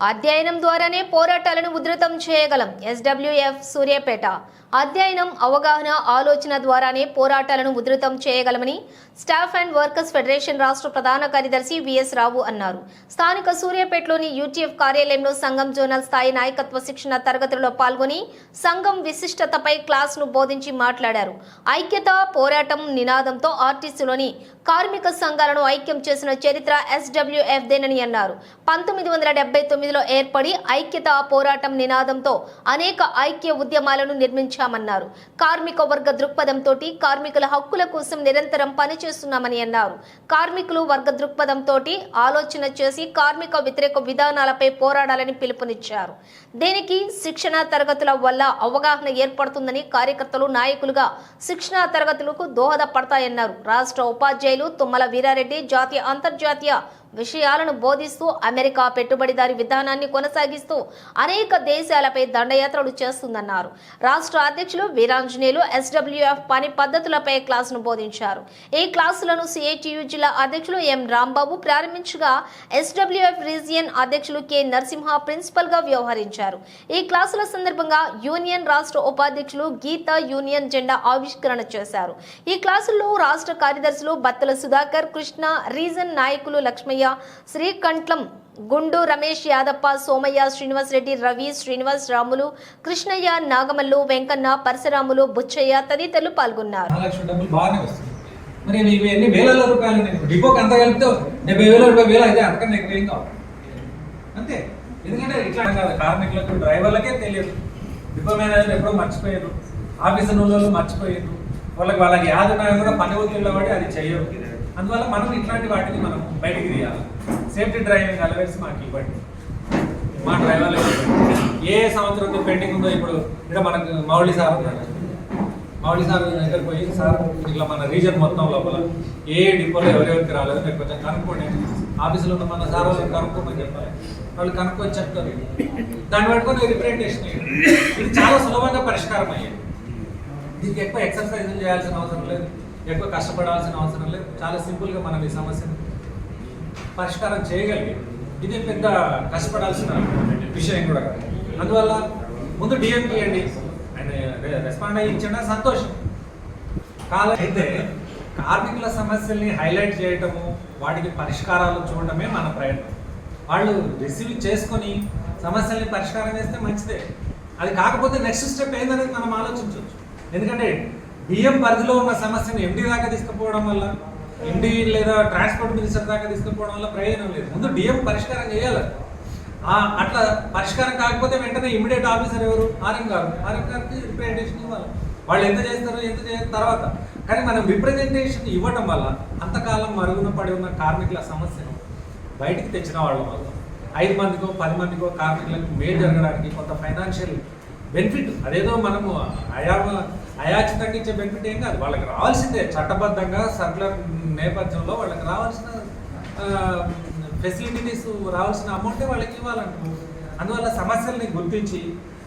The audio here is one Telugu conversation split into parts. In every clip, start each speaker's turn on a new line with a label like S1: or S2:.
S1: అధ్యయనం ద్వారానే పోరాటాలను ఉధృతం చేయగలం. ఎస్డబ్ల్యూఎఫ్ సూర్యాపేట. అధ్యయనం, అవగాహన, ఆలోచన ద్వారానే పోరాటాలను ఉధృతం చేయగలమని స్టాఫ్ అండ్ వర్కర్స్ ఫెడరేషన్ రాష్ట్ర ప్రధాన కార్యదర్శి విఎస్ రావు అన్నారు. స్థానిక సూర్యాపేటలోని యూటీఎఫ్ కార్యాలయంలో సంఘం జోనల్ స్థాయి నాయకత్వ శిక్షణ తరగతులలో పాల్గొని సంఘం విశిష్టతపై క్లాసును బోధించి మాట్లాడారు. ఐక్యత, పోరాటం నినాదంతో ఆర్టీసీలోని కార్మిక సంఘాలను ఐక్యం చేసిన చరిత్ర ఎస్డబ్ల్యూఎఫ్ దేనని అన్నారు. 1979లో ఏర్పడి ఐక్యత, పోరాటం నినాదంతో అనేక ఐక్య ఉద్యమాలను నిర్మించామన్నారు. కార్మిక వర్గ దృక్పథంతో కార్మికుల హక్కుల కోసం నిరంతరం పనిచేస్తున్నామని అన్నారు. కార్మికులు వర్గ దృక్పథంతో ఆలోచన చేసి కార్మిక వ్యతిరేక విధానాలపై పోరాడాలని పిలుపునిచ్చారు. దీనికి శిక్షణ తరగతుల వల్ల అవగాహన ఏర్పడుతుందని, కార్యకర్తలు, నాయకులుగా శిక్షణ తరగతులకు దోహదపడతాయన్నారు. రాష్ట్ర ఉపాధ్యాయులు తుమ్మల వీరారెడ్డి జాతీయ, అంతర్జాతీయ విషయాలను బోధిస్తూ అమెరికా పెట్టుబడిదారీ విధానాన్ని కొనసాగిస్తూ అనేక దేశాలపై దండయాత్రలు చేస్తుందన్నారు. రాష్ట్ర అధ్యక్షులు వీరాంజనేయులు ఎస్డబ్ల్యూఎఫ్ పని పద్ధతులపై క్లాసును బోధించారు. ఈ క్లాసులను సిఐటియు జిల్లా అధ్యక్షులు ఎం రాంబాబు ప్రారంభించగా ఎస్డబ్ల్యూఎఫ్ రీజియన్ అధ్యక్షులు కె నరసింహ ప్రిన్సిపల్ గా వ్యవహరించారు. ఈ క్లాసుల సందర్భంగా యూనియన్ రాష్ట్ర ఉపాధ్యక్షులు గీత యూనియన్ జెండా ఆవిష్కరణ చేశారు. ఈ క్లాసుల్లో రాష్ట్ర కార్యదర్శులు బత్తల సుధాకర్, కృష్ణ, రీజన్ నాయకులు లక్ష్మయ్య, శ్రీకంఠం, గుండు రమేష్, యాదప్ప, సోమయ్య, శ్రీనివాస్ రెడ్డి, రవి, శ్రీనివాస్, రాములు, కృష్ణయ్య, నాగమల్లు, వెంకన్న, పరశురాములు, బుచ్చయ్య తదితరులు పాల్గొన్నారు.
S2: మరి మీకు ఎన్ని వేల రూపాయలు డిపోకి అంత కలిపితే 70,000 అయితే అంతకన్నా ఎక్కువ ఏం కావాలి అంతే. ఎందుకంటే ఇట్లా కార్మికులకు, డ్రైవర్లకే తెలియదు, డిపో మేనేజర్ ఎప్పుడో మర్చిపోయారు, ఆఫీసర్ వాళ్ళు మర్చిపోయారు, వాళ్ళకి యాద ఉన్నాయో కూడా పని ఒత్తిడిలో పడి అది చేయరు. అందువల్ల మనం ఇట్లాంటి వాటిని మనం బయటికి తీయాలి. సేఫ్టీ డ్రైవింగ్ అలవెన్స్ మాకు ఇవ్వండి, మా డ్రైవర్లకు ఏ సంవత్సరంతో పెండింగ్ ఉందో. ఇప్పుడు ఇక్కడ మనకు మౌళి సార్ దగ్గర పోయి, సార్ ఇట్లా మన రీజన్ మొత్తం లోపల ఏ డిపోలో ఎవరెవరికి రాలేదు మీరు కొంచెం కనుక్కోండి, ఆఫీసులో ఉన్న మన సార్ వాళ్ళకి కనుక్కోమని చెప్పాలి. వాళ్ళు కనుక్కొని చెప్తారు, దాన్ని పట్టుకొని రిప్రజెంటేషన్ ఇది చాలా సులభంగా పరిష్కారం అయ్యేది. దీనికి ఎక్కువ ఎక్సర్సైజులు చేయాల్సిన అవసరం లేదు, ఎక్కువ కష్టపడాల్సిన అవసరం లేదు. చాలా సింపుల్గా మనం ఈ సమస్యను పరిష్కారం చేయగలిగాం. ఇది పెద్ద కష్టపడాల్సిన విషయం కూడా కాదు. అందువల్ల ముందు డిఎం తీయండి, ఆయన రెస్పాండ్ అయ్యి ఇచ్చిన సంతోషం కాలం. అయితే కార్మికుల సమస్యల్ని హైలైట్ చేయటము, వాటికి పరిష్కారాలు చూడటమే మన ప్రయత్నం. వాళ్ళు రిసీవ్ చేసుకొని సమస్యల్ని పరిష్కారం చేస్తే మంచిదే. అది కాకపోతే నెక్స్ట్ స్టెప్ ఏందనేది మనం ఆలోచించవచ్చు. ఎందుకంటే డిఎం పరిధిలో ఉన్న సమస్యను ఎండి దాకా తీసుకుపోవడం వల్ల, ఎండి లేదా ట్రాన్స్పోర్ట్ మినిస్టర్ దాకా తీసుకుపోవడం వల్ల ప్రయోజనం లేదు. ముందు డిఎం పరిష్కారం చేయాలి. అట్లా పరిష్కారం కాకపోతే వెంటనే ఇమీడియట్ ఆఫీసర్ ఎవరు, ఆర్ఎం గారికి రిప్రజెంటేషన్ ఇవ్వాలి. వాళ్ళు ఎంత చేస్తారు, ఎంత చేసిన తర్వాత. కానీ మనం రిప్రజెంటేషన్ ఇవ్వటం వల్ల అంతకాలం మరుగున పడి ఉన్న కార్మికుల సమస్యను బయటికి తెచ్చిన వాళ్ళ వల్ల 5 మందికో 10 మందికో కార్మికులకు మేలు జరగడానికి కొంత ఫైనాన్షియల్ బెనిఫిట్, అదేదో మనము అయాచితంగా ఇచ్చే బెనిఫిట్ ఏం కాదు. వాళ్ళకి రావాల్సిందే చట్టబద్ధంగా సర్కులర్ నేపథ్యంలో వాళ్ళకి రావాల్సిన ఫెసిలిటీస్, రావాల్సిన అమౌంటే వాళ్ళకి ఇవ్వాలంటారు. అందువల్ల సమస్యల్ని గుర్తించి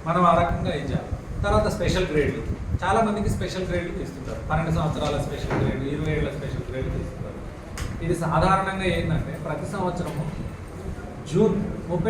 S2: మనం ఆ రకంగా ఇచ్చాం. తర్వాత స్పెషల్ గ్రేడ్లు, చాలా మందికి స్పెషల్ గ్రేడ్లు తీస్తుంటారు. 12 సంవత్సరాల స్పెషల్ గ్రేడ్, 20 ఏళ్ళ స్పెషల్ గ్రేడ్ తీస్తుంటారు. ఇది సాధారణంగా ఏంటంటే ప్రతి సంవత్సరము జూన్ 30